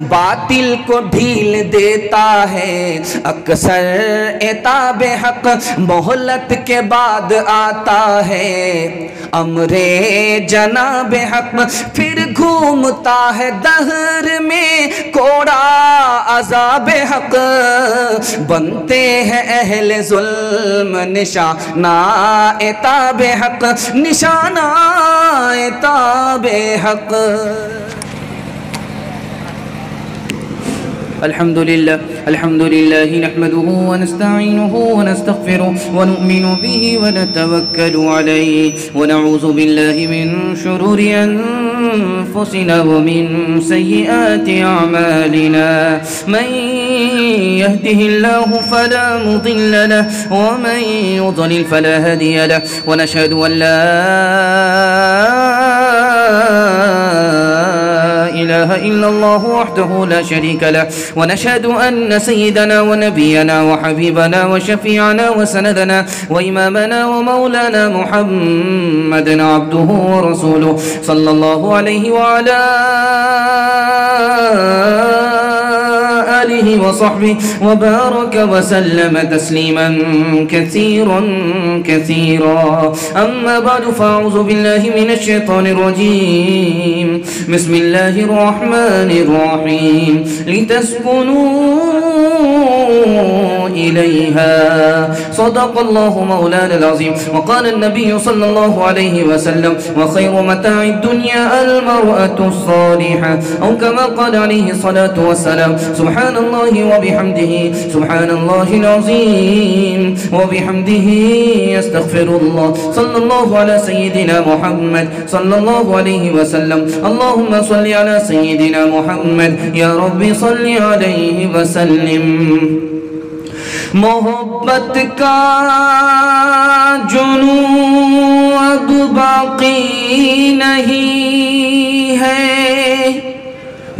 باطل کو ڈھیل دیتا ہے اکثر عتاب حق، مہلت کے بعد آتا ہے امر جناب حق، پھر گھومتا ہے دہر میں کوڑا عذاب حق، بنتے ہیں اہل ظلم نشانہ عتاب حق، نشانہ عتاب حق۔ الحمد لله نحمده ونستعينه ونستغفره ونؤمن به ونتوكل عليه ونعوذ بالله من شرور أنفسنا ومن سيئات أعمالنا، من يهده الله فلا مضل له ومن يضلل فلا هادي له، ونشهد أن لا إله إلا الله وحده لا شريك له، ونشهد أن سيدنا ونبينا وحبيبنا وشفيعنا وسندنا وإمامنا ومولانا محمد عبده ورسوله صلى الله عليه وعلى آله وصحبه وبارك وسلم تسليما كثيرا كثيرا، أما بعد فأعوذ بالله من الشيطان الرجيم، بسم الله الرحمن الرحيم، لتسكنوا إليها، صدق الله مولانا العظيم، وقال النبي صلى الله عليه وسلم وخير متاع الدنيا المرأة الصالحة، أو كما قال عليه الصلاة والسلام، سبحان الله وبحمده سبحان الله العظيم وبحمده يستغفر الله، صلى الله على سيدنا محمد صلى الله عليه وسلم، اللهم صل على سيدنا محمد، يا رب صل عليه وسلم۔ محبت کا جنون اب باقی نہیں ہے،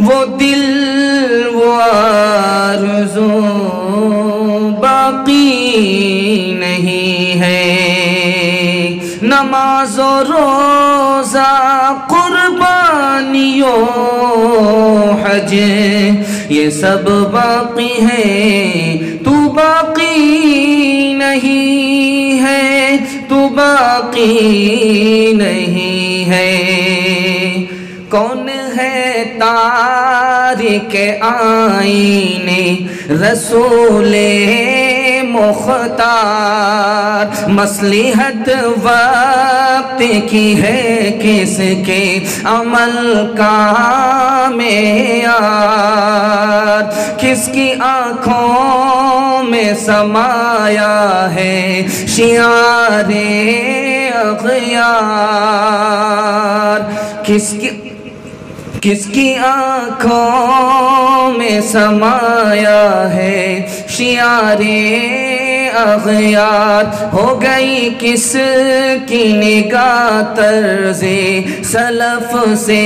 وہ دل وہ آرزو باقی نہیں ہے، نماز و روزہ قربانی و حج یہ سب باقی ہے، تو باقی نہیں ہے، تو باقی نہیں ہے۔ کون ہے تارک آئینے رسول مختار، مصلحت وقت کی ہے کس کے عمل کا معیار، کس کی آنکھوں میں سمایا ہے شعار اغیار، کس کی آنکھوں میں سمایا ہے شعار اغیار، ہو گئی کس کی نگاہ طرز سلف سے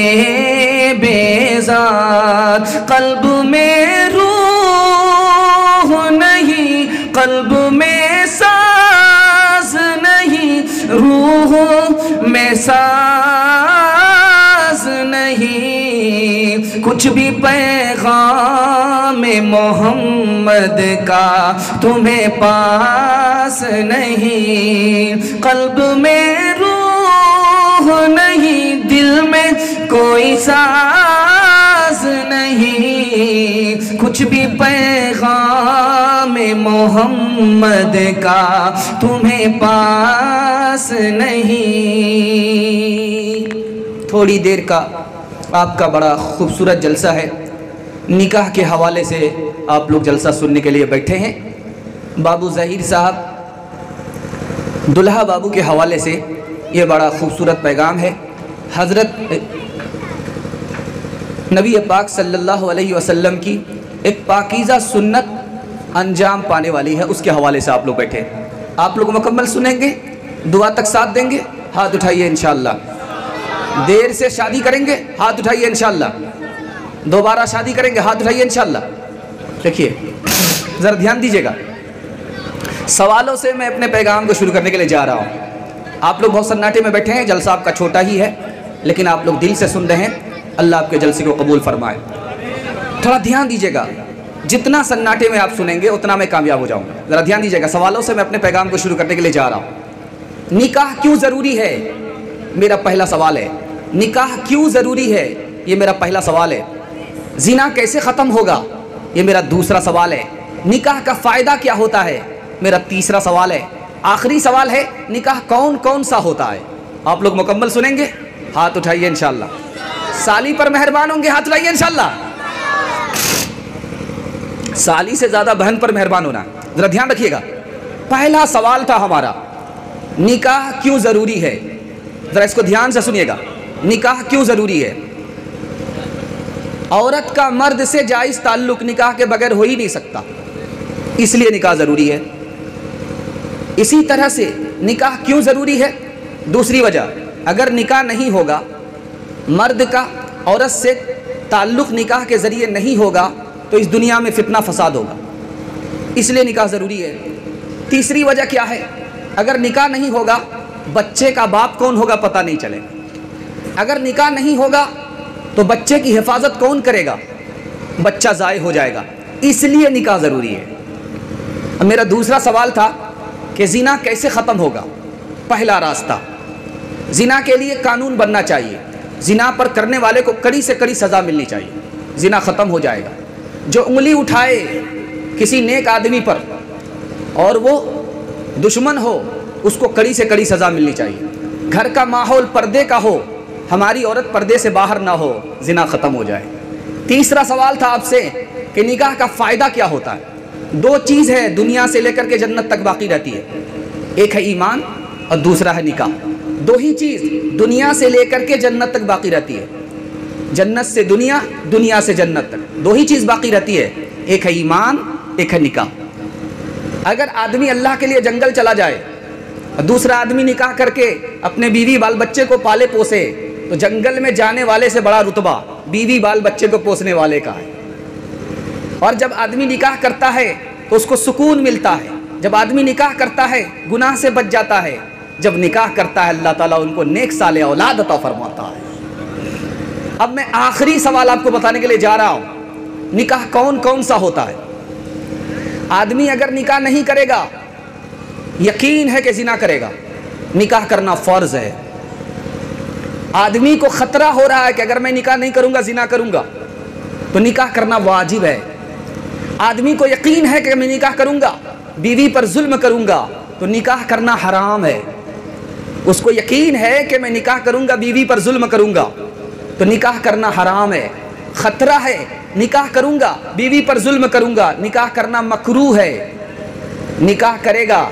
بیزار، قلب میں روح نہیں، قلب میں ساز نہیں، روح میں ساز نہیں، کچھ بھی پیغام محمد کا تمہیں پاس نہیں، قلب میں روح نہیں، دل میں کوئی ساز نہیں، کچھ بھی پیغام محمد کا تمہیں پاس نہیں۔ تھوڑی دیر کا آپ کا بڑا خوبصورت جلسہ ہے، نکاح کے حوالے سے آپ لوگ جلسہ سننے کے لیے بیٹھے ہیں۔ بابو ظہیر صاحب دلہا بابو کے حوالے سے یہ بڑا خوبصورت پیغام ہے، حضرت نبی پاک صلی اللہ علیہ وسلم کی ایک پاکیزہ سنت انجام پانے والی ہے، اس کے حوالے سے آپ لوگ بیٹھے ہیں۔ آپ لوگ مکمل سنیں گے، دعا تک ساتھ دیں گے، ہاتھ اٹھائیے انشاءاللہ۔ دیر سے شادی کریں گے، ہاتھ اٹھائیے انشاءاللہ۔ دوبارہ شادی کریں گے، ہاتھ اٹھائیے انشاءاللہ۔ دیکھیے ذرا دھیان دیجیے گا، سوالوں سے میں اپنے پیغام کو شروع کرنے کے لیے جا رہا ہوں۔ آپ لوگ بہت سناٹے میں بیٹھے ہیں، جلسہ آپ کا چھوٹا ہی ہے، لیکن آپ لوگ دل سے سن رہے ہیں، اللہ آپ کے جلسے کو قبول فرمائے۔ تھوڑا دھیان دیجیے گا، جتنا سناٹے میں آپ سنیں گے اتنا میں کامیاب ہو جاؤں گا. ذرا دھیان دیجیے گا، سوالوں سے میں اپنے پیغام کو شروع کرنے کے لیے جا رہا ہوں. نکاح کیوں ضروری ہے؟ میرا پہلا سوال ہے. نکاح کیوں ضروری ہے؟ یہ میرا پہلا سوال ہے. زنا کیسے ختم ہوگا؟ یہ میرا دوسرا سوال ہے. نکاح کا فائدہ کیا ہوتا ہے؟ میرا تیسرا سوال ہے. آخری سوال ہے، نکاح کون کون سا ہوتا ہے؟ آپ لوگ مکمل سنیں گے؟ ہاتھ اٹھائیے انشاءاللہ. سالی پر مہربان ہوں گے؟ ہاتھ اٹھائیے انشاءاللہ. سالی سے زیادہ بہن پر مہربان ہونا. ذرا دھیان رکھیے گا، پہلا سوال تھا ہمارا، نکاح کیوں ضروری ہے؟ ذرا اس کو دھیان سے سنیے گا. نکاح کیوں ضروری ہے؟ عورت کا مرد سے جائز تعلق نکاح کے بغیر ہو ہی نہیں سکتا، اس لیے نکاح ضروری ہے. اسی طرح سے نکاح کیوں ضروری ہے؟ دوسری وجہ، اگر نکاح نہیں ہوگا، مرد کا عورت سے تعلق نکاح کے ذریعے نہیں ہوگا تو اس دنیا میں فتنہ فساد ہوگا، اس لیے نکاح ضروری ہے. تیسری وجہ کیا ہے؟ اگر نکاح نہیں ہوگا بچے کا باپ کون ہوگا پتہ نہیں چلے گا. اگر نکاح نہیں ہوگا تو بچے کی حفاظت کون کرے گا؟ بچہ ضائع ہو جائے گا، اس لیے نکاح ضروری ہے. میرا دوسرا سوال تھا کہ زنا کیسے ختم ہوگا؟ پہلا راستہ، زنا کے لیے قانون بننا چاہیے. زنا پر کرنے والے کو کڑی سے کڑی سزا ملنی چاہیے، زنا ختم ہو جائے گا. جو انگلی اٹھائے کسی نیک آدمی پر اور وہ دشمن ہو، اس کو کڑی سے کڑی سزا ملنی چاہیے. گھر کا ماحول پردے کا ہو، ہماری عورت پردے سے باہر نہ ہو، زنا ختم ہو جائے. تیسرا سوال تھا آپ سے کہ نکاح کا فائدہ کیا ہوتا ہے؟ دو چیز ہے دنیا سے لے کر کے جنت تک باقی رہتی ہے، ایک ہے ایمان اور دوسرا ہے نکاح. دو ہی چیز دنیا سے لے کر کے جنت تک باقی رہتی ہے، جنت سے دنیا، دنیا سے جنت تک دو ہی چیز باقی رہتی ہے، ایک ہے ایمان، ایک ہے نکاح. اگر آدمی اللہ کے لیے جنگل چلا جائے اور دوسرا آدمی نکاح کر کے اپنے بیوی بال بچے کو پالے پوسے تو جنگل میں جانے والے سے بڑا رتبہ بیوی بال بچے کو پوسنے والے کا ہے. اور جب آدمی نکاح کرتا ہے تو اس کو سکون ملتا ہے. جب آدمی نکاح کرتا ہے گناہ سے بچ جاتا ہے. جب نکاح کرتا ہے اللہ تعالیٰ ان کو نیک صالح اولاد عطا فرماتا ہے. اب میں آخری سوال آپ کو بتانے کے لیے جا رہا ہوں، نکاح کون کون سا ہوتا ہے؟ آدمی اگر نکاح نہیں کرے گا یقین ہے کہ زنا کرے گا. نکاح کرنا فرض ہے. آدمی کو خطرہ ہو رہا ہے کہ اگر میں نکاح نہیں کروں گا زنا کروں گا، تو نکاح کرنا واجب ہے. آدمی کو یقین ہے کہ میں نکاح کروں گا بیوی پر ظلم کروں گا تو نکاح کرنا حرام ہے. اس کو یقین ہے کہ میں نکاح کروں گا بیوی پر ظلم کروں گا تو نکاح کرنا حرام ہے. خطرہ ہے، نکاح کروں گا بیوی پر ظلم کروں گا، نکاح کرنا مکروہ ہے. نکاح کرے گا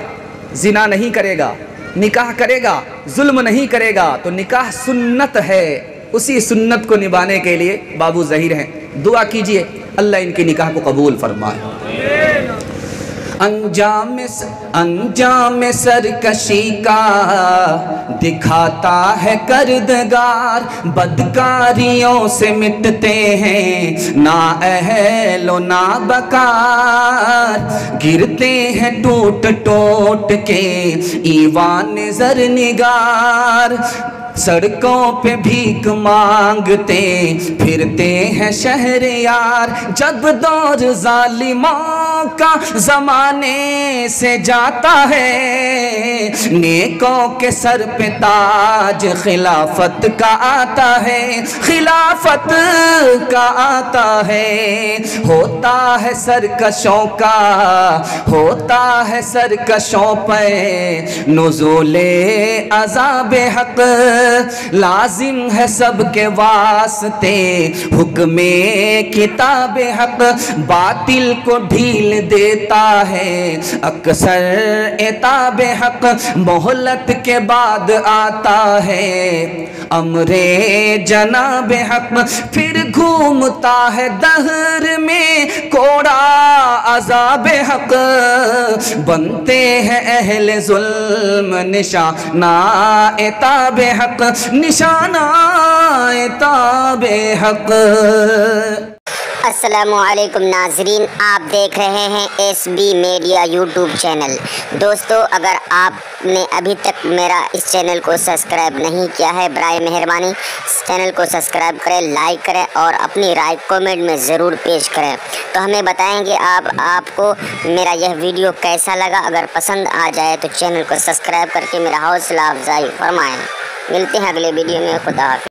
زنا نہیں کرے گا، نکاح کرے گا ظلم نہیں کرے گا تو نکاح سنت ہے. اسی سنت کو نبھانے کے لیے بابو ظہیر ہیں، دعا کیجئے اللہ ان کی نکاح کو قبول فرمائے. انجام سرکشی کا دکھاتا ہے کردگار، بدکاریوں سے مٹتے ہیں نااہل و نابکار، گرتے ہیں ٹوٹ ٹوٹ کے ایوان زرنگار، سڑکوں پہ بھیک مانگتے پھرتے ہیں شہریار، جب دور ظالموں کا زمانے سے جاتا ہے، نیکوں کے سر پہ تاج خلافت کا آتا ہے، خلافت کا آتا ہے. ہوتا ہے سرکشوں کا، ہوتا ہے سرکشوں پہ نزول عذاب حق، لازم ہے سب کے واسطے حکم کتاب حق، باطل کو ڈھیل دیتا ہے اکثر عتاب حق، مہلت کے بعد آتا ہے امر جناب حق، پھر گھومتا ہے دہر میں کوڑا عذاب حق، بنتے ہیں اہل ظلم نشانہ عتاب حق، نشانہ عتاب حق. السلام علیکم ناظرین، آپ دیکھ رہے ہیں S B media YouTube channel. دوستو، اگر آپ نے ابھی تک میرا اس چینل کو سبسکرائب نہیں کیا ہے، برائے مہربانی اس چینل کو سبسکرائب کریں، لائک کریں اور اپنی رائے کومنٹ میں ضرور پیش کریں، تو ہمیں بتائیں گے آپ کو میرا یہ ویڈیو کیسا لگا۔ اگر پسند آ جائے تو چینل کو سبسکرائب کر کے میرا حوصلہ افزائی فرمائیں۔ ملتے ہیں اگلے ویڈیو میں، خدا حافظ۔